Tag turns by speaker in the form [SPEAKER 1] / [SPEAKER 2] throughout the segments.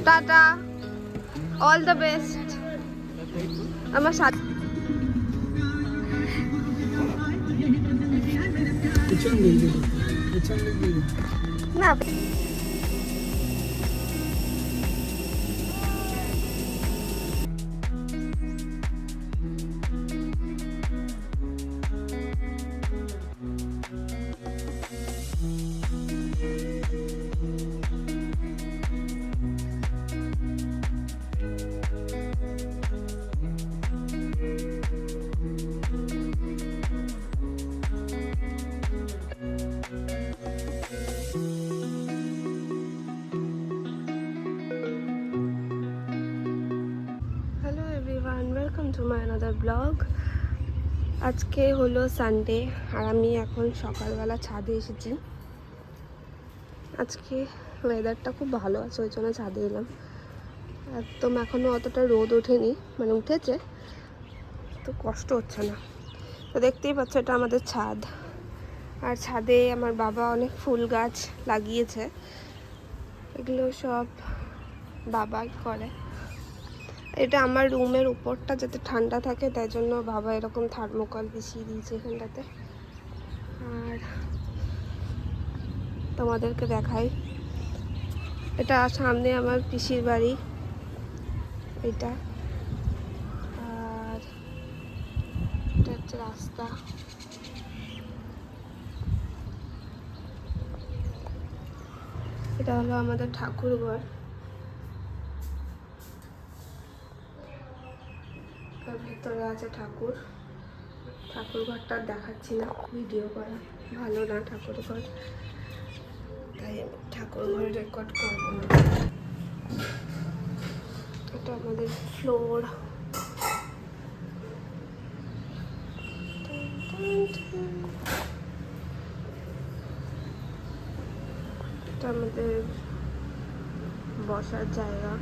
[SPEAKER 1] Tata, all the best. আমার সাথে না welcome to my another blog. আজকে হলো সানডে আর আমি এখন সকালবেলা ছাদে এসেছি। আজকে ওয়েদারটা খুব ভালো আছে, ওই জন্য ছাদে এলাম। একদম এখনও অতটা রোদ ওঠেনি, মানে উঠেছে তো কষ্ট হচ্ছে না। তো দেখতেই পাচ্ছ এটা আমাদের ছাদ, আর ছাদে আমার বাবা অনেক ফুল গাছ লাগিয়েছে। এগুলো সব বাবাই করে। এটা আমার রুমের উপরটা যাতে ঠান্ডা থাকে, তাই জন্য বাবা এরকম থার্মোকল বিছিয়ে দিয়েছে এখানটাতে। আর তোমাদেরকে দেখাই, এটা সামনে আমার পিসির বাড়ি এটা, আর এটা হচ্ছে রাস্তা। এটা হলো আমাদের ঠাকুর ঘর। ভিতরে আছে ঠাকুর। ঠাকুর ঘরটা দেখাচ্ছি না, ভিডিও করা ভালো না ঠাকুর ঘর, তাই আমি ঠাকুর ঘর রেকর্ড করবো না। এটা আমাদের ফ্লোর। এটা আমাদের বসার জায়গা,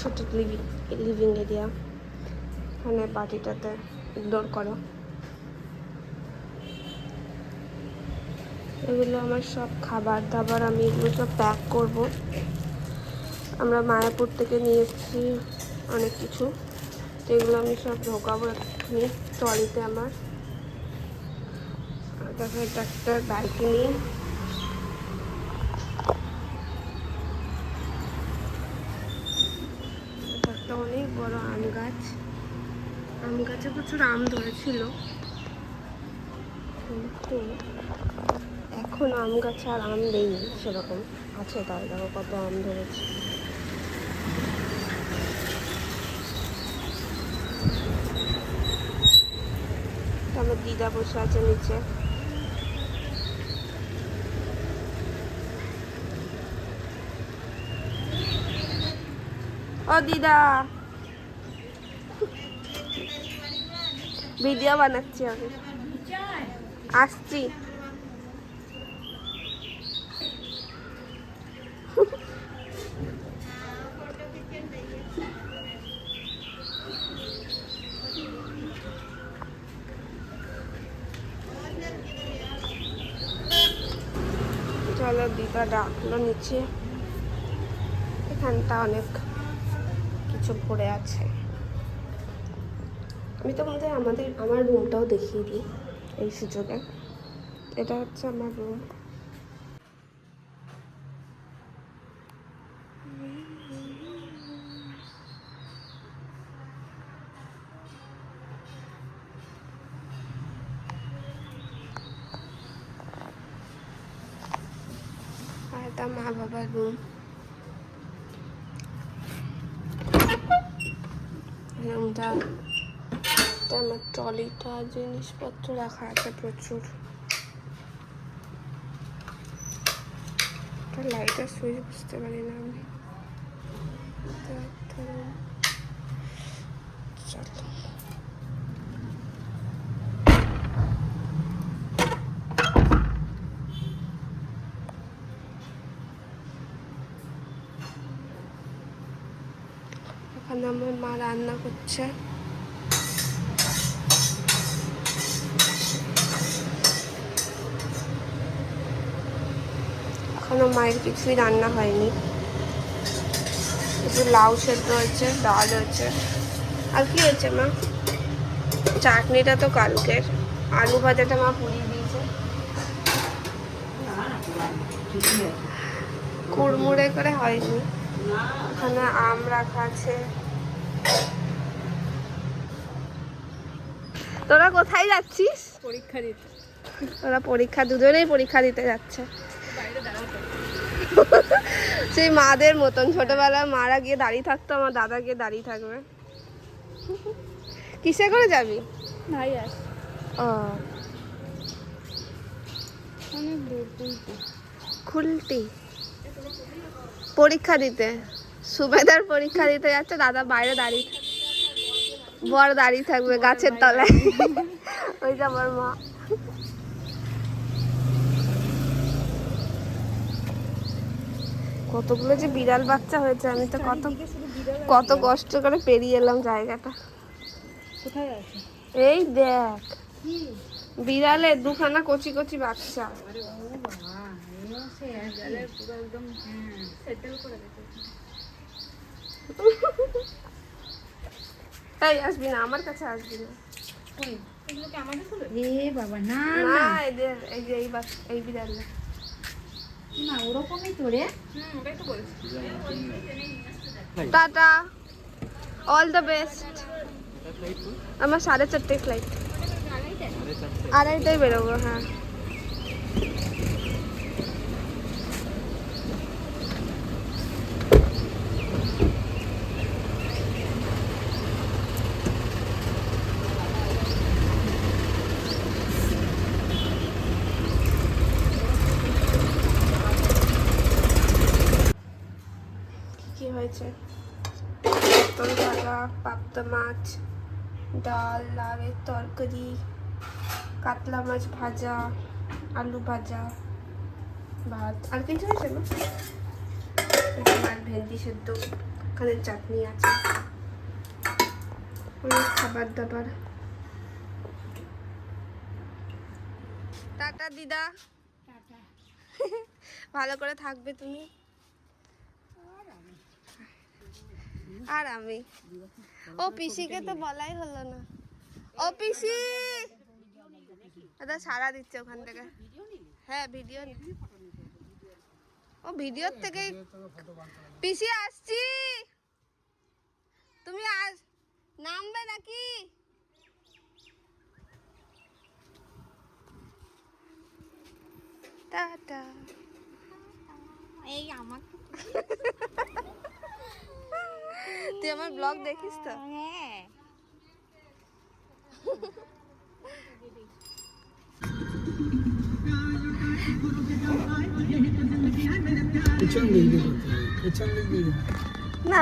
[SPEAKER 1] ছোট লিভিং এরিয়া। এখানে বাটিটাতে ইগনোর করো। এগুলো আমার সব খাবার দাবার, আমি এগুলো সব প্যাক করব। আমরা মায়াপুর থেকে নিয়ে এসেছি অনেক কিছু, তো এগুলো আমি সব ঢোকাবো এক্ষুনি ট্রলিতে আমার। দেখো এটা একটা ব্যালকনি। এটা একটা অনেক বড় আম গাছ। আম গাছে প্রচুর আম ধরেছিল, কিন্তু এখন আম গাছে আর আম নেই সেরকম। আছে তাই দেখো কত আম ধরেছে। আমার দিদা বসে আছে নিচে। ও দিদা, ভিডিও বানাচ্ছি আমি, আসছি। চলো, দিদা ডাকলো নিচে। এখানটা অনেক কিছু পড়ে আছে। আমি তোমাদের আমার রুমটাও দেখিয়ে দিই এই সুযোগে। এটা হচ্ছে আমার রুম। আর এটা মা বাবার রুম। রুমটা, আমার ট্রলিটা জিনিসপত্র রাখা আছে প্রচুর। লাইটের সুইচ বুঝতে পারি না আমি। চলো, এখানে আমার মা রান্না করছে। এখনো মায়ের কিছুই রান্না হয়নি। একটু লাউ সেদ্ধ হয়েছে, ডাল হয়েছে। আর কি হয়েছে মা? চাটনিটা তো কালকের, আলু ভাজাটা মা পুড়িয়ে দিয়েছে। কুড়মুড়ে করে হয়নি। এখানে আম রাখা আছে। তোরা কোথায় যাচ্ছিস?
[SPEAKER 2] পরীক্ষা দিতে।
[SPEAKER 1] তোরা পরীক্ষা, দুজনেই পরীক্ষা দিতে যাচ্ছে। সেই মাদের মতন, ছোটবেলায় মারা গিয়ে দাঁড়িয়ে থাকতো, আমার দাদা গিয়ে দাঁড়িয়ে থাকবে। কিসে করে যাবি?
[SPEAKER 2] ভাই আস
[SPEAKER 1] ও,
[SPEAKER 2] অনেক দূর তুলতে।
[SPEAKER 1] খুলটি পরীক্ষা দিতে, সুবেদার পরীক্ষা দিতে যাচ্ছে, দাদা বাইরে দাঁড়িয়ে, বর দাঁড়িয়ে থাকবে গাছের তলায়। ওই যে আমার মা। কতগুলো যে বিড়াল বাচ্চা হয়েছে, আমি তো কত কষ্ট করে পেরিয়ে এলাম জায়গাটা।
[SPEAKER 2] কোথায় আছে?
[SPEAKER 1] এই দেখ, বিড়ালের দুখানা কচি কচি বাচ্চা। তাই আসবি না, আমার কাছে আসবি না।
[SPEAKER 2] বাবা না
[SPEAKER 1] না, এদের এই যে এই বিড়াল
[SPEAKER 2] না, ওরকমই তো রে।
[SPEAKER 1] Tata, all the best. আমার 4:30 ফ্লাইট, 2:30টায় বেরোবো। হ্যাঁ, কি হয়েছে? পটল ভাজা, পাবদা মাছ, ডাল, লাউয়ের তরকারি, কাতলা মাছ ভাজা, আলু ভাজা, ভাত। আর কিছু হয়েছে না? আর ভেন্ডি সেদ্ধ, ওখানে চাটনি আছে, অনেক খাবার দাবার। টাটা দিদা, ভালো করে থাকবে তুমি। আর আমি, ও পিসিকে তো বলাই হলো না। ও পিসি, দাদা সারা দিচ্ছে ওখান থেকে। হ্যাঁ, ভিডিও। ও ভিডিওর থেকে। পিসি আসছি, তুমি নামবে নাকি? টাটা।
[SPEAKER 2] এই আমার
[SPEAKER 1] তুই আমার ব্লগ দেখিস তো?
[SPEAKER 2] হ্যাঁ।
[SPEAKER 1] না,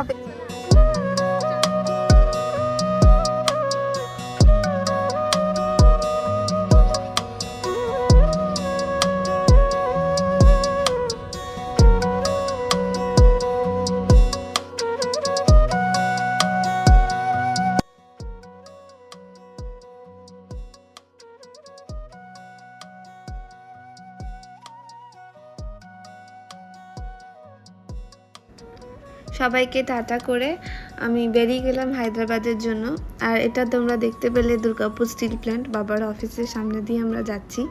[SPEAKER 1] সবাইকে টাটা করে আমি বেরিয়ে গেলাম হায়দ্রাবাদের জন্য। আর এটা তোমরা দেখতে পেলে দুর্গাপুর স্টিল প্ল্যান্ট, বাবার অফিসের সামনে দিয়ে আমরা যাচ্ছি।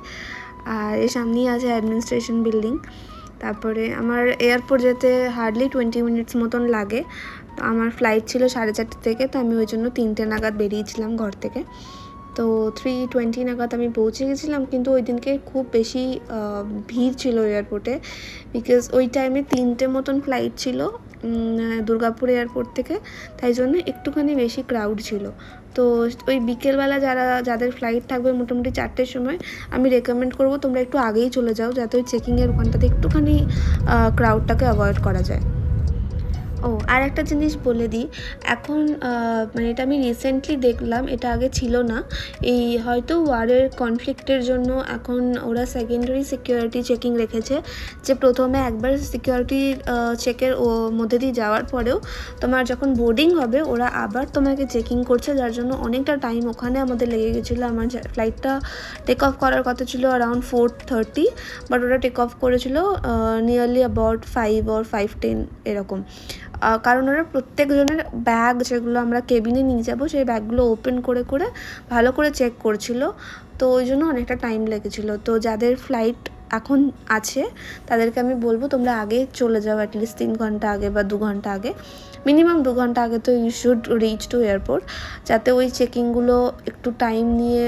[SPEAKER 1] আর এর সামনেই আছে অ্যাডমিনিস্ট্রেশন বিল্ডিং। তারপরে আমার এয়ারপোর্ট যেতে হার্ডলি 20 মিনিটস মতন লাগে। তো আমার ফ্লাইট ছিল 4:30 থেকে, তো আমি ওই জন্য 3টে নাগাদ বেরিয়েছিলাম ঘর থেকে। তো 3:20 নাগাদ আমি পৌঁছে গেছিলাম, কিন্তু ওই দিনকে খুব বেশি ভিড় ছিল এয়ারপোর্টে, বিকজ ওই টাইমে 3টে মতন ফ্লাইট ছিল দুর্গাপুর এয়ারপোর্ট থেকে, তাই জন্য একটুখানি বেশি ক্রাউড ছিল। তো ওই বিকেলবেলা যাদের ফ্লাইট থাকবে মোটামুটি 4টের সময়, আমি রেকমেন্ড করবো তোমরা একটু আগেই চলে যাও, যাতে ওই চেকিংয়ের ওখানটাতে একটুখানি ক্রাউডটাকে অ্যাভয়েড করা যায়। ও আর একটা জিনিস বলে দিই, এখন মানে এটা আমি রিসেন্টলি দেখলাম, এটা আগে ছিল না। এই হয়তো ওয়ারের কনফ্লিক্টের জন্য এখন ওরা সেকেন্ডারি সিকিউরিটি চেকিং রেখেছে, যে প্রথমে একবার সিকিউরিটি চেকের মধ্যে দিয়ে যাওয়ার পরেও তোমার যখন বোর্ডিং হবে ওরা আবার তোমাকে চেকিং করছে, যার জন্য অনেকটা টাইম ওখানে আমাদের লেগে গেছিলো। আমার ফ্লাইটটা টেক অফ করার কথা ছিল অ্যারাউন্ড 4:30, বাট ওরা টেক অফ করেছিল নিয়ারলি অ্যাবাউট 5 or 5:10 এরকম। কারণ ওরা প্রত্যেকজনের ব্যাগ যেগুলো আমরা কেবিনে নিয়ে যাব সেই ব্যাগগুলো ওপেন করে করে ভালো করে চেক করছিল, তো ওই জন্য অনেকটা টাইম লেগেছিলো। তো যাদের ফ্লাইট এখন আছে তাদেরকে আমি বলবো তোমরা আগে চলে যাও, অ্যাটলিস্ট 3 ঘন্টা আগে বা 2 ঘন্টা আগে, মিনিমাম 2 ঘন্টা আগে তো you should reach to airport, যাতে ওই চেকিংগুলো একটু টাইম নিয়ে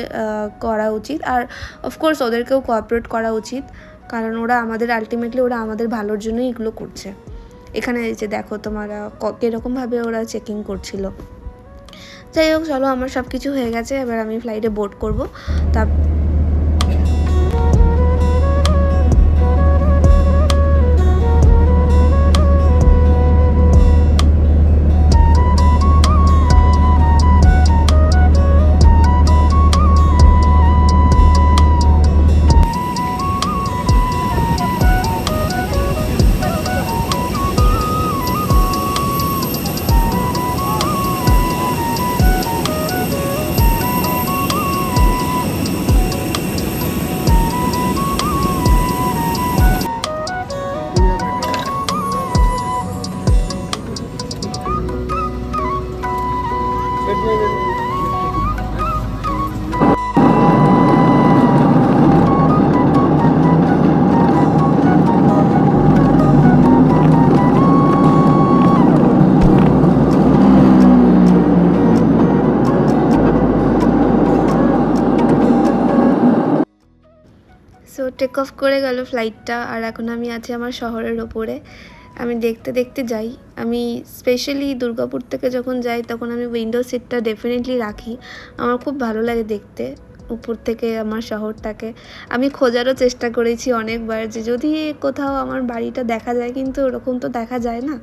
[SPEAKER 1] করা উচিত। আর অফকোর্স ওদেরকেও কোঅপারেট করা উচিত, কারণ ওরা আমাদের আলটিমেটলি ওরা আমাদের ভালোর জন্যই এগুলো করছে। এখানে যে দেখো তোমরা কীরকমভাবে ওরা চেকিং করছিল। যাই হোক, চলো আমার সব কিছু হয়ে গেছে, এবার আমি ফ্লাইটে বোর্ড করবো। তা সো টেক অফ করে গেল ফ্লাইটটা, আর এখন আমি আছি আমার শহরের ওপরে। আমি দেখতে দেখতে যাই। আমি স্পেশালি দুর্গাপুর থেকে যখন যাই তখন আমি উইন্ডো সিটটা ডেফিনেটলি রাখি, আমার খুব ভালো লাগে দেখতে উপর থেকে আমার শহরটাকে। আমি খোঁজারও চেষ্টা করেছি অনেকবার যে যদি কোথাও আমার বাড়িটা দেখা যায়, কিন্তু ওরকম তো দেখা যায় না,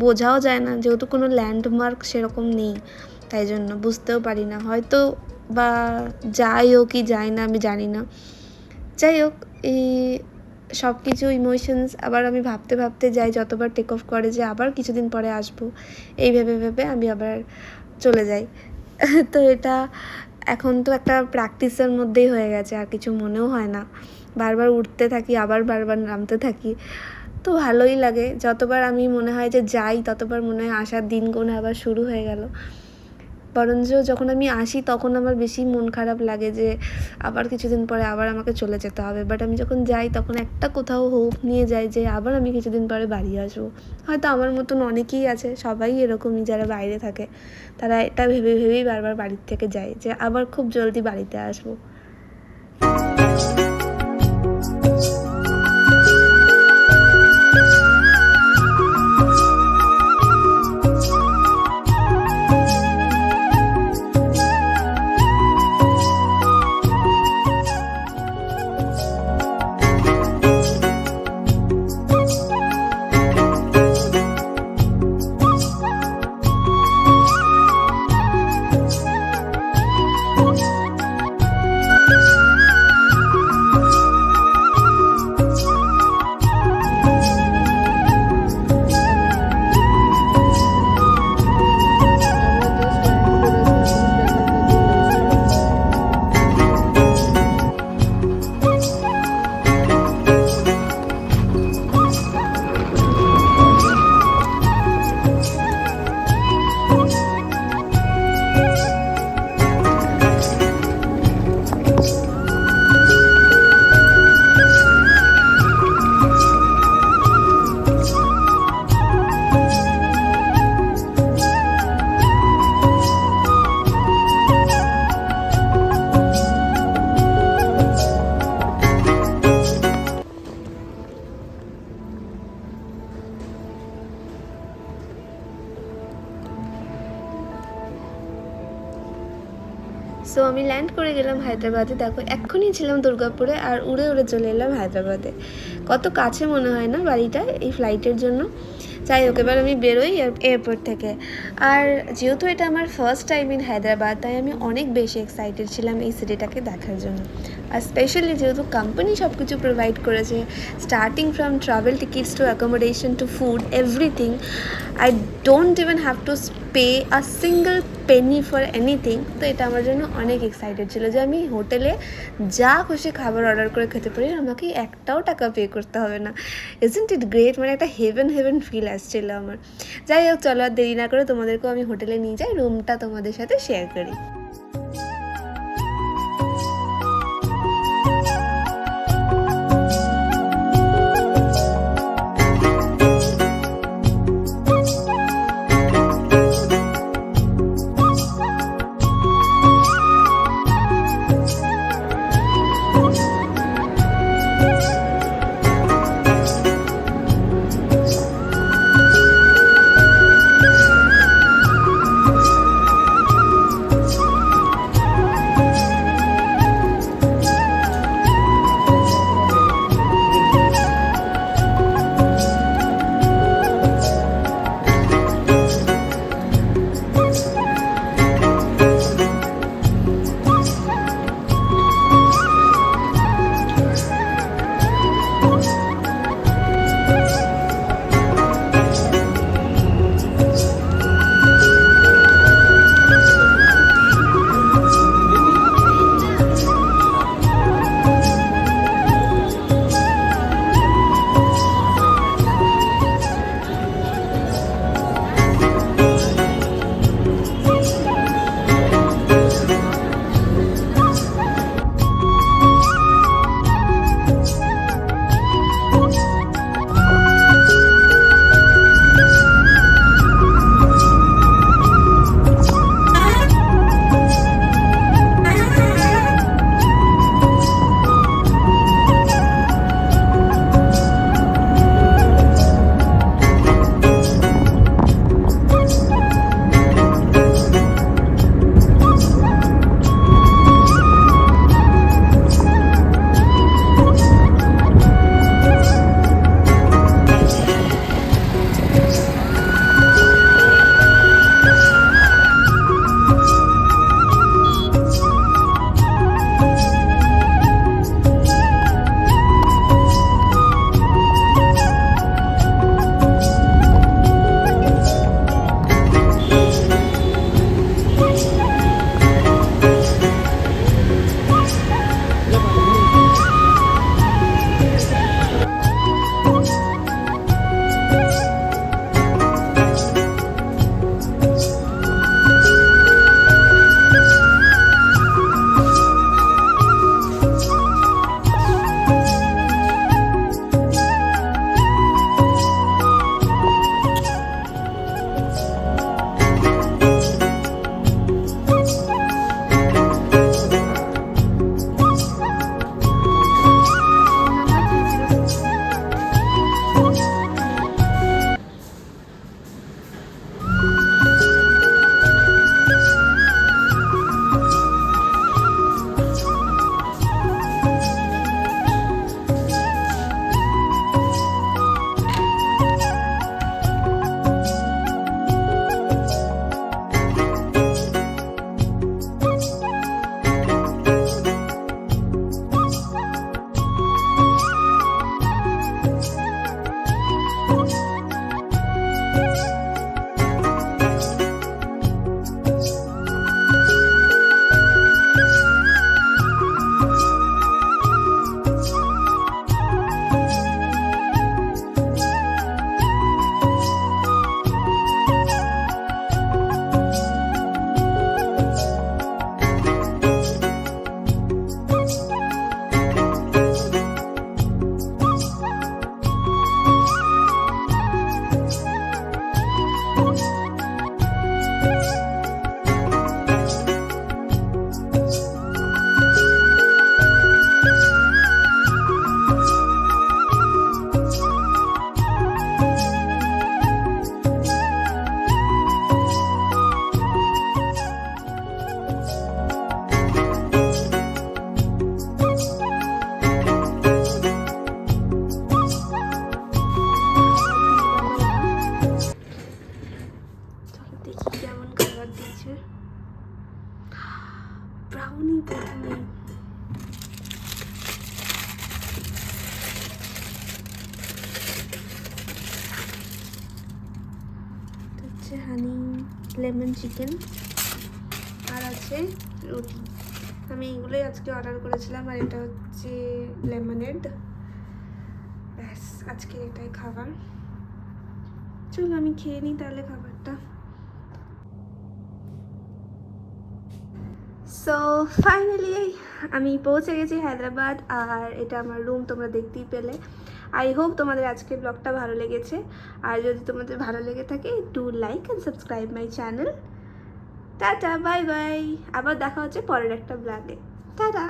[SPEAKER 1] বোঝাও যায় না, যেহেতু কোনো ল্যান্ডমার্ক সেরকম নেই, তাই জন্য বুঝতেও পারি না, হয়তো বা যাইও কি যায় না আমি জানি না। যাই হোক, এই সব কিছু ইমোশনস আবার আমি ভাবতে ভাবতে যাই যতবার টেক অফ করে যে আবার কিছুদিন পরে আসবো, এই ভেবে ভেবে আমি আবার চলে যাই। তো এটা এখন তো একটা প্র্যাকটিসের মধ্যেই হয়ে গেছে, আর কিছু মনেও হয় না, বারবার উঠতে থাকি আবার বারবার নামতে থাকি, তো ভালোই লাগে। যতবার আমি মনে হয় যে যাই ততবার মনে হয় আসার দিন গোনা আবার শুরু হয়ে গেল। বরঞ্চ যখন আমি আসি তখন আমার বেশি মন খারাপ লাগে যে আবার কিছুদিন পরে আবার আমাকে চলে যেতে হবে, বাট আমি যখন যাই তখন একটা কোথাও হোপ নিয়ে যাই যে আবার আমি কিছুদিন পরে বাড়ি আসবো। হয়তো আমার মতন অনেকেই আছে, সবাই এরকমই যারা বাইরে থাকে, তারা এটা ভেবে ভেবেই বারবার বাড়ির থেকে যায় যে আবার খুব জলদি বাড়িতে আসবো। সো আমি ল্যান্ড করে গেলাম হায়দ্রাবাদে। দেখো এক্ষুনি ছিলাম দুর্গাপুরে আর উড়ে উড়ে চলে এলাম হায়দ্রাবাদে। কত কাছে মনে হয় না বাড়িটা এই ফ্লাইটের জন্য। যাই হোক, এবার আমি বেরোই এয়ারপোর্ট থেকে। আর যেহেতু এটা আমার ফার্স্ট টাইম ইন হায়দ্রাবাদ, তাই আমি অনেক বেশি এক্সাইটেড ছিলাম এই সিটিটাকে দেখার জন্য। আর স্পেশালি যেহেতু কোম্পানি সব কিছু প্রোভাইড করেছে, starting from travel tickets to accommodation to food, everything, I don't even have to pay a single penny for anything. তো এটা আমার জন্য অনেক এক্সাইটেড ছিল যে আমি হোটেলে যা খুশি খাবার অর্ডার করে খেতে পারি, আমাকে একটাও টাকা পে করতে হবে না। Isn't it great? মানে একটা হেভেন ফিল আসছিল আমার। যাই হোক, চলো আর দেরি না করে তোমাদেরকেও আমি হোটেলে নিয়ে যাই, রুমটা তোমাদের সাথে শেয়ার করি। হানি লেমন চিকেন, আর আছে রুটি। আমি এগুলোই আজকে অর্ডার করেছিলাম, আর এটা হচ্ছে লেমনেড। ব্যাস আজকে এটাই খাবার। চলো আমি খেয়ে নিই তাহলে খাবারটা। সো ফাইনালি আমি পৌঁছে গেছি হায়দ্রাবাদ, আর এটা আমার রুম, তোমরা দেখতেই পেলে। আই হোপ তোমাদের আজকের ব্লগটা ভালো লেগেছে, আর যদি তোমাদের ভালো লেগে থাকে do like and subscribe my channel. Tata, bye bye, আবার দেখা হচ্ছে পরের একটা ব্লগে। টাটা।